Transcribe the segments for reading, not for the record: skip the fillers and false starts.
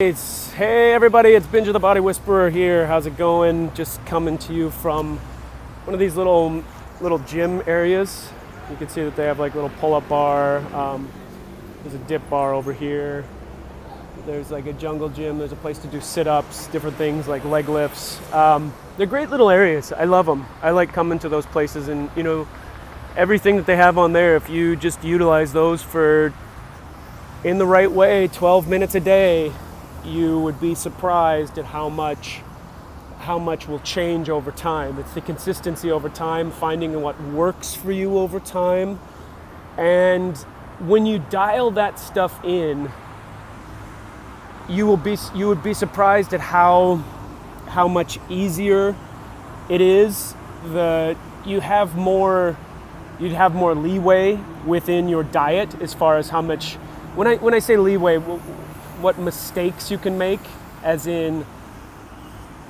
Hey everybody, it's Binge of the Body Whisperer here. How's it going? Just coming to you from one of these little gym areas. You can see that they have like little pull-up bar. There's a dip bar over here. There's like a jungle gym. There's a place to do sit-ups, different things like leg lifts. They're great little areas. I love them. I like coming to those places, and everything that they have on there, if you just utilize those in the right way, 12 minutes a day, you would be surprised at how much will change over time. It's the consistency over time, finding what works for you over time. And when you dial that stuff in, you would be surprised at how much easier it is. You'd have more leeway within your diet as far as how much. When I say leeway, what mistakes you can make, as in,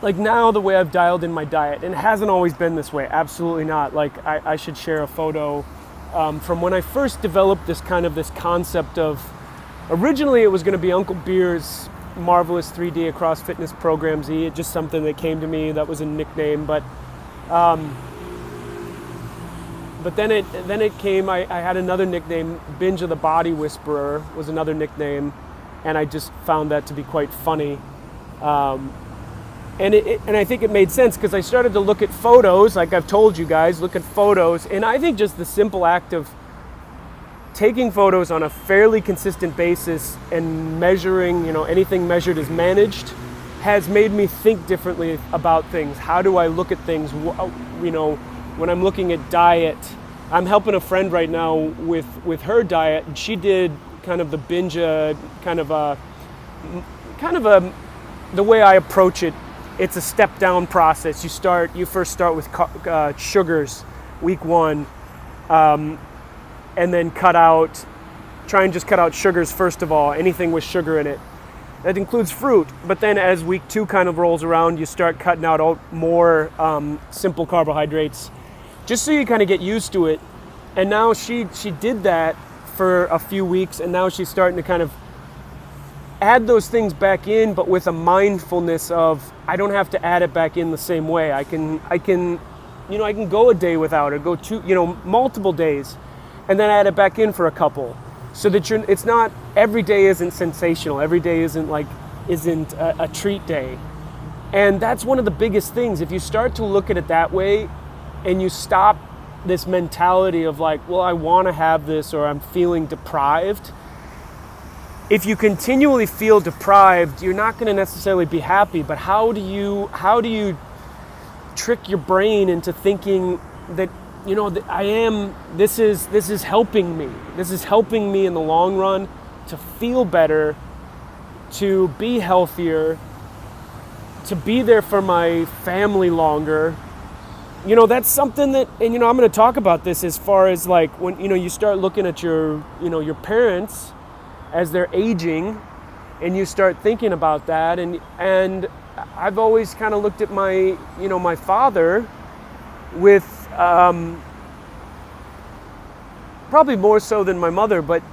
like now the way I've dialed in my diet, and it hasn't always been this way, absolutely not. Like I should share a photo from when I first developed this concept of, originally it was going to be Uncle Beer's Marvelous 3D Across Fitness Program Z, just something that came to me, that was a nickname, but then it came, I had another nickname, Binge of the Body Whisperer was another nickname, and I just found that to be quite funny. And I think it made sense because I started to look at photos, like I've told you guys, look at photos, and I think just the simple act of taking photos on a fairly consistent basis and measuring, anything measured is managed, has made me think differently about things. How do I look at things? When I'm looking at diet, I'm helping a friend right now with her diet, and she did kind of the binge, the way I approach it. It's a step down process. You first start with sugars, week 1, and then try and just cut out sugars first of all, anything with sugar in it. That includes fruit, but then as week 2 kind of rolls around, you start cutting out more simple carbohydrates, just so you kind of get used to it. And now she did that for a few weeks, and now she's starting to kind of add those things back in, but with a mindfulness of, I don't have to add it back in the same way. I can go a day without it, go 2, multiple days, and then add it back in for a couple, so that it's not, every day isn't sensational. Every day isn't a treat day. And that's one of the biggest things. If you start to look at it that way, and you stop this mentality of like, well, I want to have this, or I'm feeling deprived. If you continually feel deprived, you're not going to necessarily be happy. But how do you trick your brain into thinking that, this is helping me. This is helping me in the long run to feel better, to be healthier, to be there for my family longer. That's something that, and I'm going to talk about this as far as like when, you start looking at your parents as they're aging, and you start thinking about that. And I've always kind of looked at my father with, probably more so than my mother, but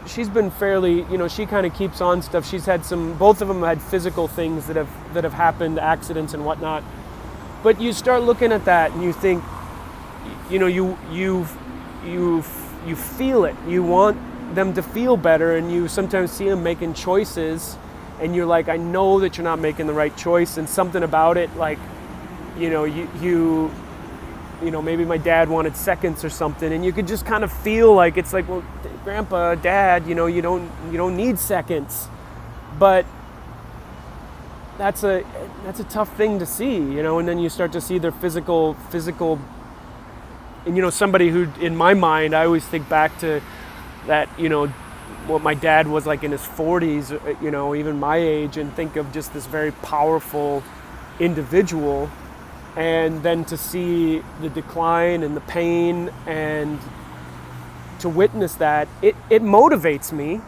she's been fairly, she kind of keeps on stuff. She's had both of them had physical things that have happened, accidents and whatnot. But you start looking at that and you think, you feel it. You want them to feel better, and you sometimes see them making choices, and you're like, I know that you're not making the right choice, and something about it, like, maybe my dad wanted seconds or something, and you could just kind of feel like, it's like, well, Grandpa, Dad, you don't need seconds, but that's a tough thing to see, and then you start to see their physical, and somebody who, in my mind, I always think back to that, what my dad was like in his 40s, even my age, and think of just this very powerful individual, and then to see the decline and the pain, and to witness that, it motivates me.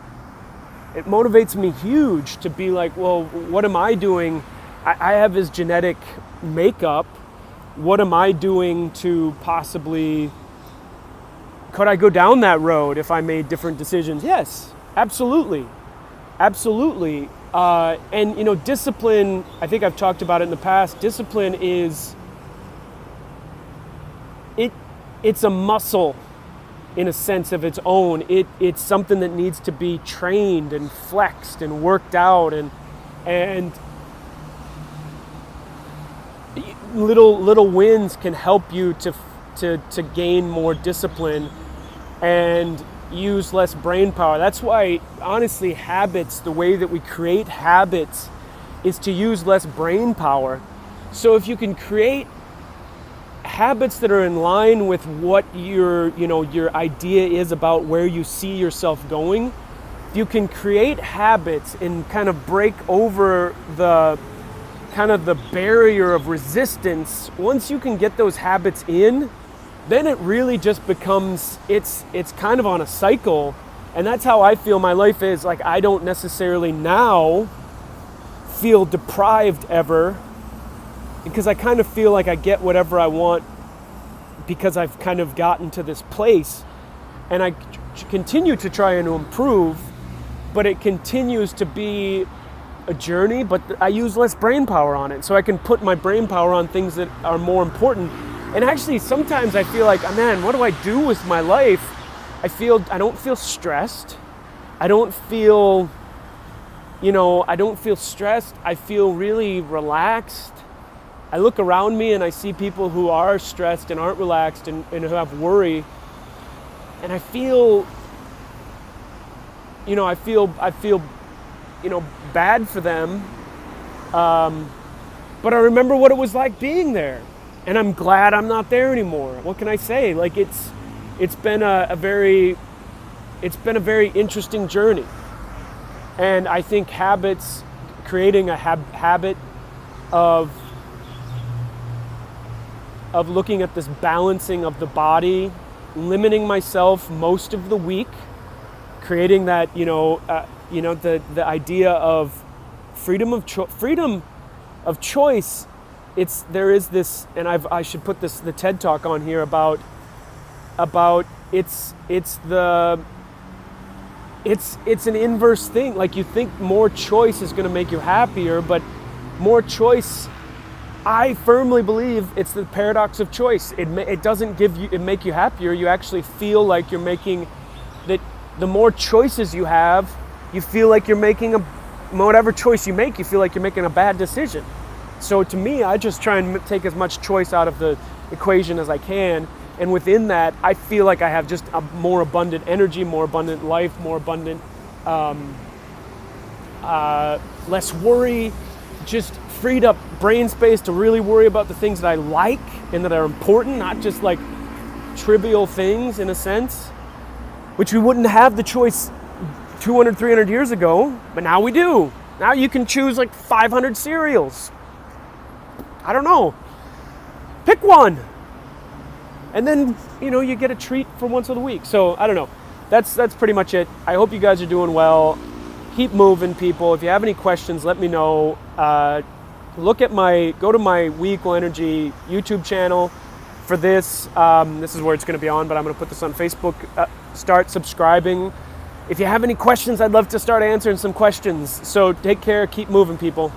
It motivates me huge to be like, well, what am I doing? I have his genetic makeup. What am I doing to possibly, could I go down that road if I made different decisions? Yes, absolutely. Absolutely. And discipline, I think I've talked about it in the past. Discipline is, it's a muscle in a sense of its own. It's something that needs to be trained and flexed and worked out, and little wins can help you to gain more discipline and use less brain power. That's why, honestly, habits, the way that we create habits is to use less brain power. So if you can create habits that are in line with what your idea is about where you see yourself going, you can create habits and kind of break over the barrier of resistance. Once you can get those habits in, then it really just becomes, it's kind of on a cycle. And that's how I feel my life is. Like, I don't necessarily now feel deprived ever, because I kind of feel like I get whatever I want because I've kind of gotten to this place, and I continue to try and improve, but it continues to be a journey, but I use less brain power on it, so I can put my brain power on things that are more important. And actually, sometimes I feel like, man, what do I do with my life? I don't feel stressed. I don't feel stressed. I feel really relaxed. I look around me and I see people who are stressed and aren't relaxed and who have worry. And I feel bad for them. But I remember what it was like being there. And I'm glad I'm not there anymore. What can I say? Like, it's been a very interesting journey. And I think creating a habit of looking at this balancing of the body, limiting myself most of the week, creating that, the idea of freedom of choice. There is this, and I should put the TED Talk on here about it's an inverse thing. Like, you think more choice is going to make you happier, but more choice, I firmly believe it's the paradox of choice. It doesn't make you happier. You actually feel like you're making that. The more choices you have, you feel like you're making whatever choice you make, you feel like you're making a bad decision. So to me, I just try and take as much choice out of the equation as I can. And within that, I feel like I have just a more abundant energy, more abundant life, more abundant, less worry, just freed up brain space to really worry about the things that I like and that are important, not just like trivial things in a sense, which we wouldn't have the choice 200, 300 years ago, but now we do. Now you can choose like 500 cereals. I don't know. Pick one. And then, you get a treat for once a week. So, I don't know. That's pretty much it. I hope you guys are doing well. Keep moving, people. If you have any questions, let me know. Go to my We Equal Energy YouTube channel for this. This is where it's going to be on, but I'm going to put this on Facebook. Start subscribing. If you have any questions, I'd love to start answering some questions. So take care. Keep moving, people.